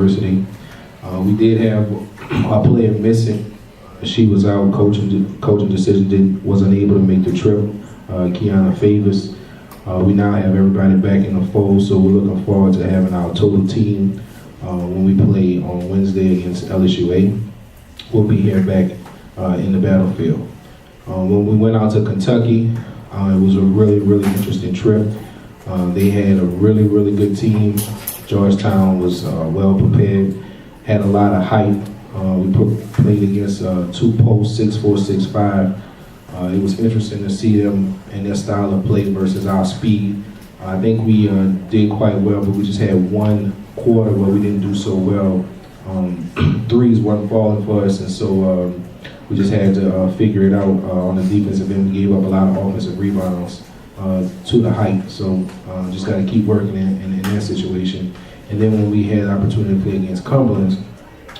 University. We did have our player missing. She was out. Coaching decision wasn't able to make the trip. Kiana Favors. We now have everybody back in the fold, so we're looking forward to having our total team when we play on Wednesday against LSUA. We'll be here back in the battlefield. When we went out to Kentucky, it was a really, really interesting trip. They had a really, really good team. Georgetown was well prepared, had a lot of height. We played against two posts, 6'4", 6'5". It was interesting to see them and their style of play versus our speed. I think we did quite well, but we just had one quarter where we didn't do so well. Threes weren't falling for us, and so we just had to figure it out on the defensive end. We gave up a lot of offensive rebounds to the height, so just got to keep working in that situation. And then when we had an opportunity to play against Cumberland,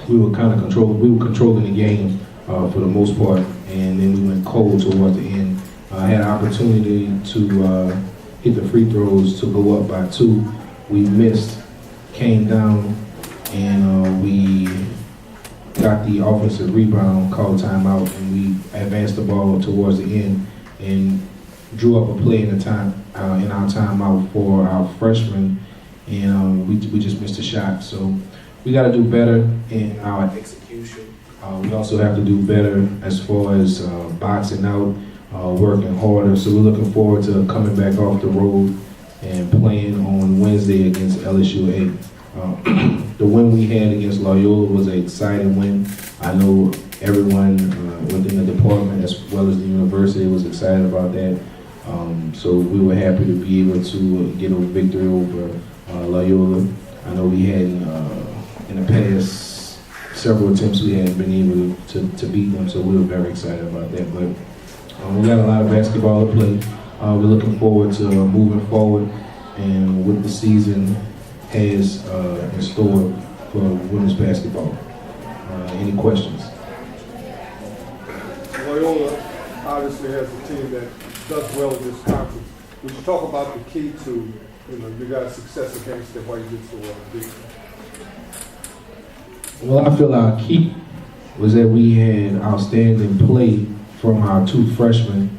we were controlling the game for the most part, and then we went cold towards the end. I had an opportunity to hit the free throws to go up by 2. We missed, came down, and we got the offensive rebound, called timeout, and we advanced the ball towards the end and drew up a play in our timeout for our freshmen, and we just missed a shot. So we got to do better in our execution. We also have to do better as far as boxing out, working harder. So we're looking forward to coming back off the road and playing on Wednesday against LSUA. The win we had against Loyola was an exciting win. I know everyone within the department as well as the university was excited about that. So we were happy to be able to get a victory over Loyola. I know we had in the past several attempts we hadn't been able to beat them, so we were very excited about that. But we got a lot of basketball to play. We're looking forward to moving forward and what the season has in store for women's basketball. Any questions? Loyola obviously has a team that does well in this conference. Would you talk about the key to you guys' success against them while you get so deep? Well, I feel our key was that we had outstanding play from our 2 freshmen.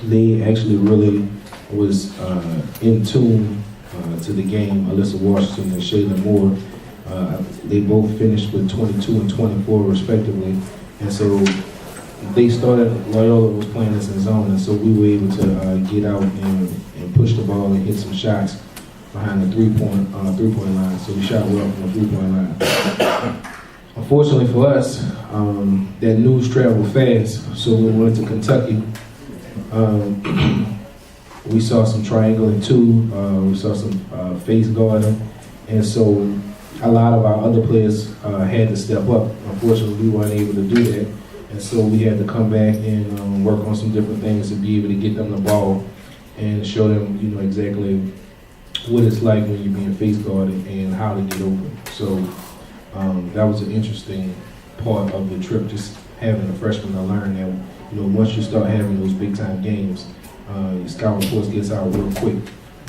They actually really was in tune to the game. Alyssa Washington and Shayla Moore, they both finished with 22 and 24 respectively, and so they started. Loyola was playing us in zone, and so we were able to get out and push the ball and hit some shots behind the three-point line. So we shot well from the three-point line. Unfortunately for us, that news traveled fast. So when we went to Kentucky, we saw some triangling too. We saw some face guarding, and so a lot of our other players had to step up. Unfortunately, we weren't able to do that, and so we had to come back and work on some different things to be able to get them the ball and show them, exactly what it's like when you're being face guarded and how to get open. So that was an interesting part of the trip, just having the freshmen to learn that, once you start having those big time games, your scout reports gets out real quick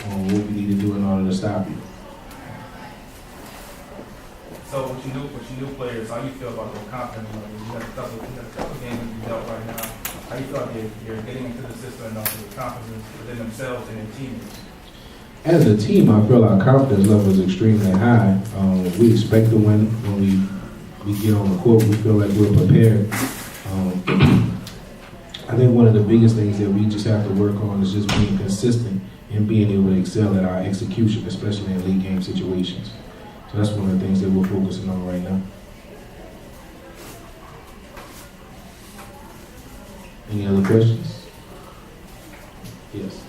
on what we need to do in order to stop you. So with your new players, how you feel about their confidence? You got a couple games you dealt right now. How you feel like you're getting into the system and also the confidence within themselves and their teammates? As a team, I feel our confidence level is extremely high. We expect to win when we get on the court. We feel like we're prepared. I think one of the biggest things that we just have to work on is just being consistent and being able to excel at our execution, especially in late game situations. So that's one of the things that we're focusing on right now. Any other questions? Yes.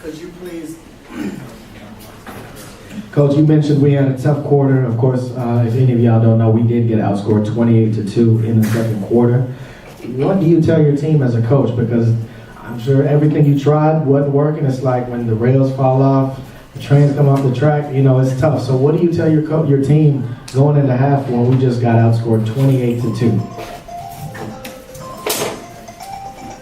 Could you please... Coach, you mentioned we had a tough quarter. Of course, if any of y'all don't know, we did get outscored 28-2 in the second quarter. What do you tell your team as a coach? Because I'm sure everything you tried wasn't working. It's like when the rails fall off, the trains come off the track, it's tough. So what do you tell your team going into half when we just got outscored 28-2?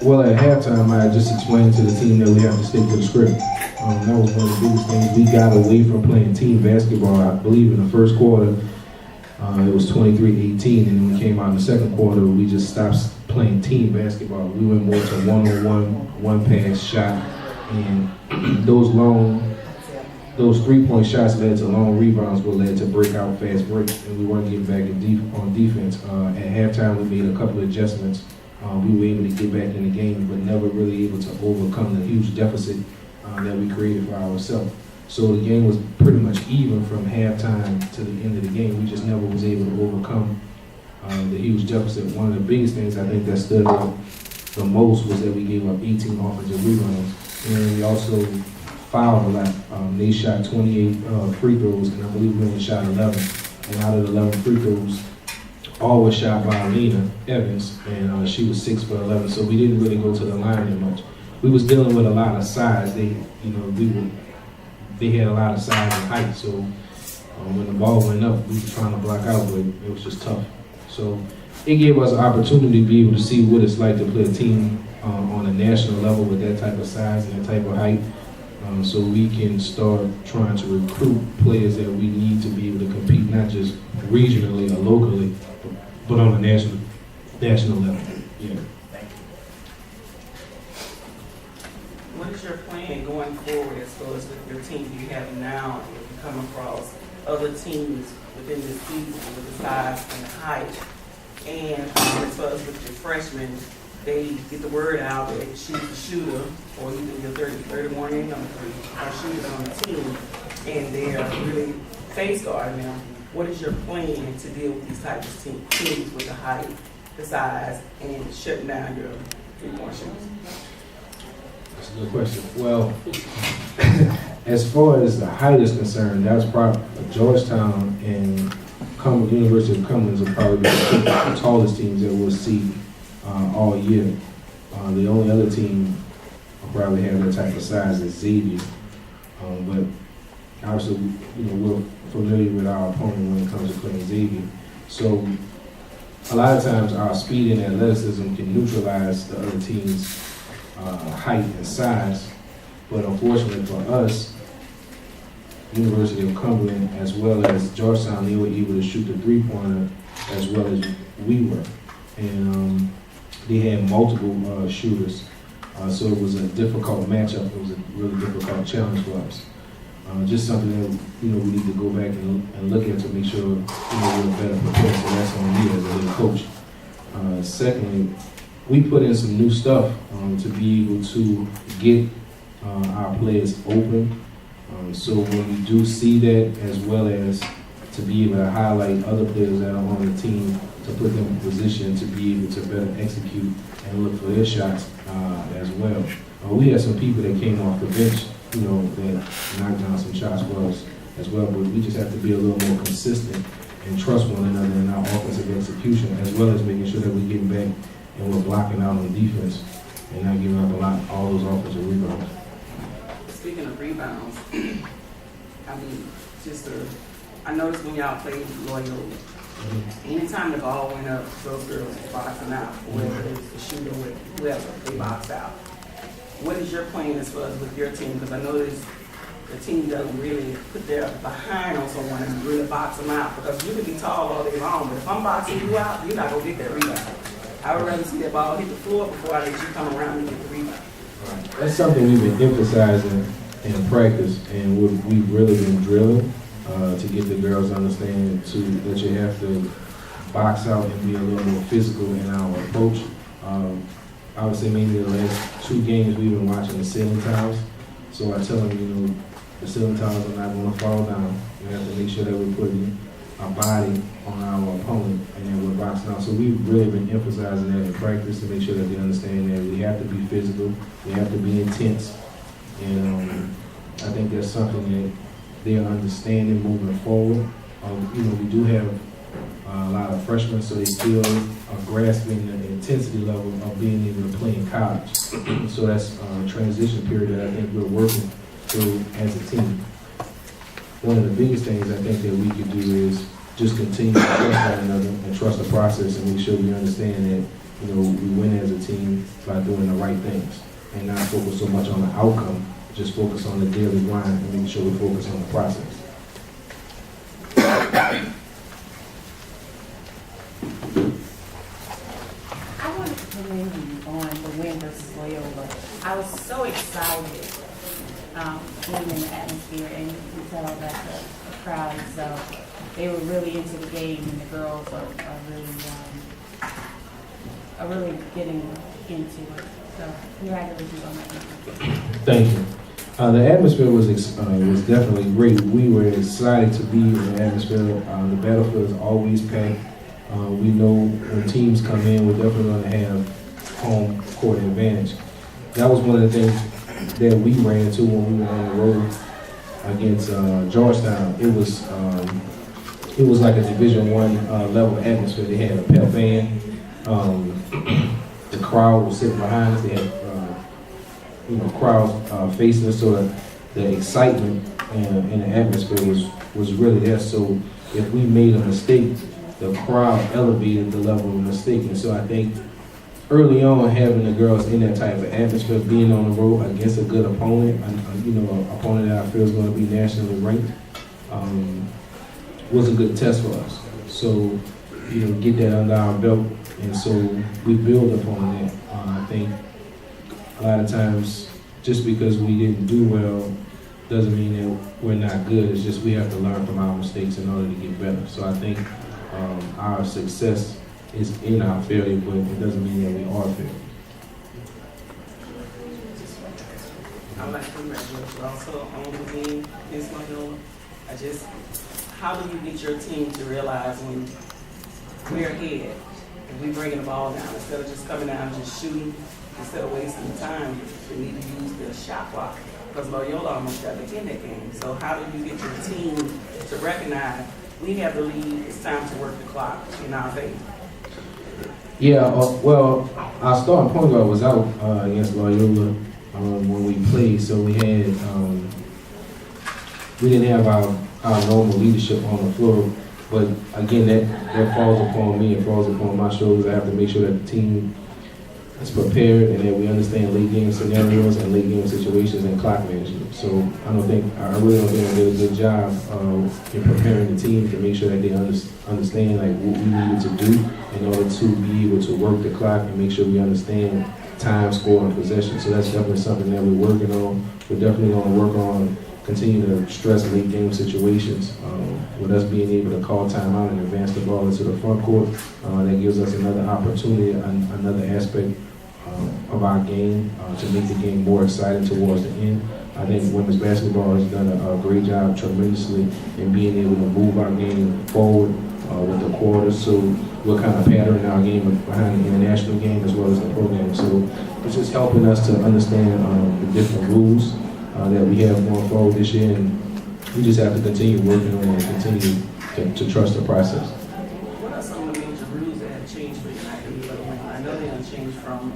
Well, at halftime, I just explained to the team that we have to stick to the script. That was one of the biggest things. We got away from playing team basketball. I believe in the first quarter, it was 23-18, and then we came out in the second quarter, we just stopped playing team basketball. We went more to one-on-one, one-pass shot, and those three-point shots led to long rebounds, but led to breakout fast breaks, and we weren't getting back on defense. At halftime, we made a couple of adjustments. We were able to get back in the game, but never really able to overcome the huge deficit that we created for ourselves. So the game was pretty much even from halftime to the end of the game. We just never was able to overcome the huge deficit. One of the biggest things I think that stood out the most was that we gave up 18 offensive rebounds, and we also fouled a lot. They shot 28 free throws, and I believe we only shot 11. And out of the 11 free throws, all was shot by Alina Evans, and she was 6 for 11. So we didn't really go to the line that much. We was dealing with a lot of size. They had a lot of size and height. So when the ball went up, we were trying to block out, but it was just tough. So it gave us an opportunity to be able to see what it's like to play a team on a national level with that type of size and that type of height. So we can start trying to recruit players that we need to be able to compete, not just regionally or locally, but on a national level. Yeah. What is your plan going forward as far as with your team you have now, and if you come across other teams within the season with the size and the height, and as far as with your freshmen, they get the word out that she's a shooter, or either your 31 and number 3 are shooters on the team, and they are really face guarding them. What is your plan to deal with these types of teams with the height, the size, and shutting down your three-point shooters? That's a good question. Well, as far as the height is concerned, that's probably Georgetown and University of Cumberland are probably the tallest teams that we'll see all year. The only other team will probably have that type of size is Xavier. But obviously, we're familiar with our opponent when it comes to playing Xavier. So a lot of times our speed and athleticism can neutralize the other team's height and size. But unfortunately for us, University of Cumberland as well as Georgetown, they were able to shoot the three-pointer as well as we were. And they had multiple shooters. So it was a difficult matchup. It was a really difficult challenge for us. Just something that we need to go back and look at to make sure we're better prepared. So that's on me as a head coach. Secondly, we put in some new stuff to be able to get our players open. So when we do see that, as well as to be able to highlight other players that are on the team, to put them in position to be able to better execute and look for their shots as well. We had some people that came off the bench, that knocked down some shots for us as well, but we just have to be a little more consistent and trust one another in our offensive execution, as well as making sure that we're getting back and we're blocking out on defense and not giving up all those offensive rebounds. Speaking of rebounds, I noticed when y'all played Loyola, anytime the ball went up, those girls were boxing out, whether it's the shooter with whoever, they boxed out. What is your plan as far as with your team? Because I noticed the team doesn't really put their behind on someone and really box them out. Because you can be tall all day long, but if I'm boxing you out, you're not going to get that rebound. I would rather see that ball hit the floor before I let you come around and get the rebound. That's something we've been emphasizing in practice, and we've really been drilling to get the girls to understand that you have to box out and be a little more physical in our approach. I would say maybe the last 2 games we've been watching the ceiling tiles. So I tell them, the ceiling tiles are not going to fall down. We have to make sure that we're putting our body on our opponent and then we're boxing out. So we've really been emphasizing that in practice to make sure that they understand that we have to be physical, we have to be intense. And I think that's something that they're understanding moving forward. We do have a lot of freshmen, so they still are grasping the intensity level of being able to play in college. So that's a transition period that I think we're working through as a team. One of the biggest things I think that we could do is just continue to trust one another and trust the process and make sure we understand that we win as a team by doing the right things and not focus so much on the outcome, just focus on the daily grind and make sure we focus on the process. I wanted to commend you on the win versus Loyola. I was so excited being in the atmosphere, and you can tell that the crowd itself, they were really into the game, and the girls are really getting into it. So congratulations on that. Thank you. The atmosphere was definitely great. We were excited to be in the atmosphere. The battlefield is always packed. We know when teams come in, we're definitely going to have home court advantage. That was one of the things that we ran into when we were on the road against Georgetown. It was like a Division I level atmosphere. They had a pep band. The crowd was sitting behind us. They had crowds facing us, so the excitement and the atmosphere was really there. So if we made a mistake, the crowd elevated the level of mistake. And so I think early on, having the girls in that type of atmosphere, being on the road against a good opponent, an opponent that I feel is going to be nationally ranked, was a good test for us. So, get that under our belt, and so we build upon that. I think a lot of times, just because we didn't do well doesn't mean that we're not good. It's just we have to learn from our mistakes in order to get better. So I think our success is in our failure, but it doesn't mean that we are failure. I would like to congratulate you also on the win against Loyola. How do you get your team to realize when we're ahead and we bringing the ball down instead of just coming down and just shooting, instead of wasting time, we need to use the shot clock because Loyola almost got back in that game. So how do you get your team to recognize we have the lead, it's time to work the clock in our favor? Yeah, well, our starting point guard was out against Loyola when we played, so we didn't have our normal leadership on the floor. But again, that falls upon me, it falls upon my shoulders. I have to make sure that the team is prepared and that we understand late game scenarios and late game situations and clock management. So I really don't think I did a good job in preparing the team to make sure that they understand like what we needed to do in order to be able to work the clock and make sure we understand time, score, and possession. So that's definitely something that we're working on. We're definitely going to work on continue to stress late game situations with us being able to call timeout and advance the ball into the front court. That gives us another opportunity, another aspect of our game to make the game more exciting towards the end. I think women's basketball has done a great job tremendously in being able to move our game forward with the quarters. So we're kind of patterning our game behind the international game as well as the program. So it's just helping us to understand the different rules that we have going forward this year, and we just have to continue working on it and continue to trust the process. What are some of the major rules that have changed for United in the win? I know they have changed from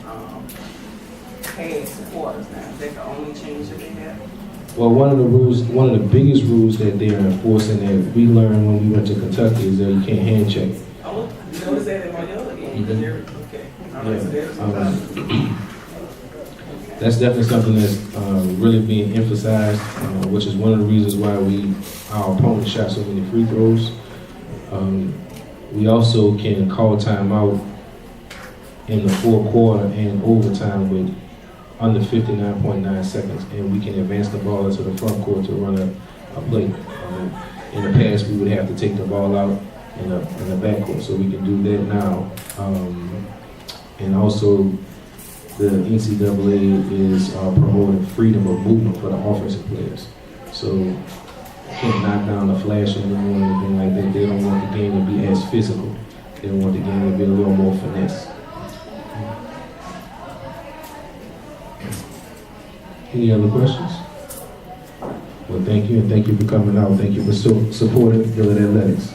pads to quarters now. Is that the only change that they have? Well, one of the biggest rules that they are enforcing that we learned when we went to Kentucky is that you can't hand check. Oh, you notice that in Loyola game? Okay. All right, so there's that's definitely something that's really being emphasized, which is one of the reasons why our opponent shot so many free throws. We also can call timeout in the fourth quarter and overtime with under 59.9 seconds, and we can advance the ball into the front court to run a play. In the past, we would have to take the ball out in the backcourt, so we can do that now. And also, the NCAA is promoting freedom of movement for the offensive players. So can't knock down the flash anymore or anything like that. They don't want the game to be as physical. They want the game to be a little more finesse. Any other questions? Well, thank you, and thank you for coming out. Thank you for supporting Village Athletics.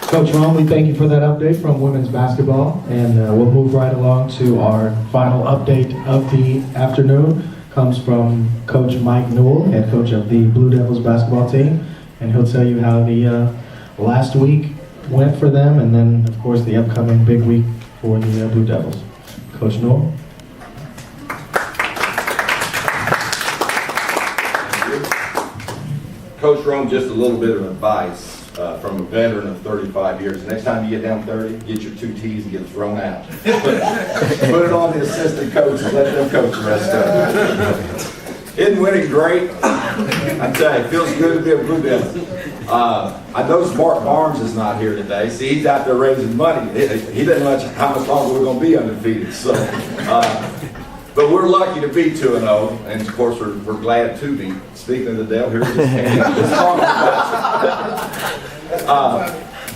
Coach Ron, we thank you for that update from women's basketball, and we'll move right along to our final update of the afternoon. Comes from Coach Mike Newell, head coach of the Blue Devils basketball team, and he'll tell you how the last week went for them, and then, of course, the upcoming big week for the Blue Devils. Coach Newell. Coach Rome, just a little bit of advice from a veteran of 35 years. Next time you get down 30, get your 2 T's and get thrown out. Put it on the assistant coach and let them coach the rest of it. Isn't winning great? I tell you, it feels good to be a Blue Devil. I noticed Mark Barnes is not here today. See, he's out there raising money. He doesn't know how much longer we're going to be undefeated. So, but we're lucky to be 2-0, and of course we're glad to be. Speaking of the devil, here's his song.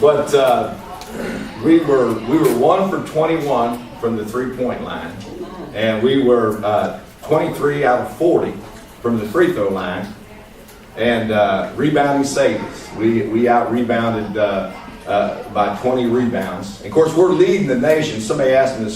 But we were 1 for 21 from the 3-point line, and we were 23 out of 40 from the free throw line, and rebounding saved us. We out rebounded by 20 rebounds. And of course, we're leading the nation. Somebody asked me this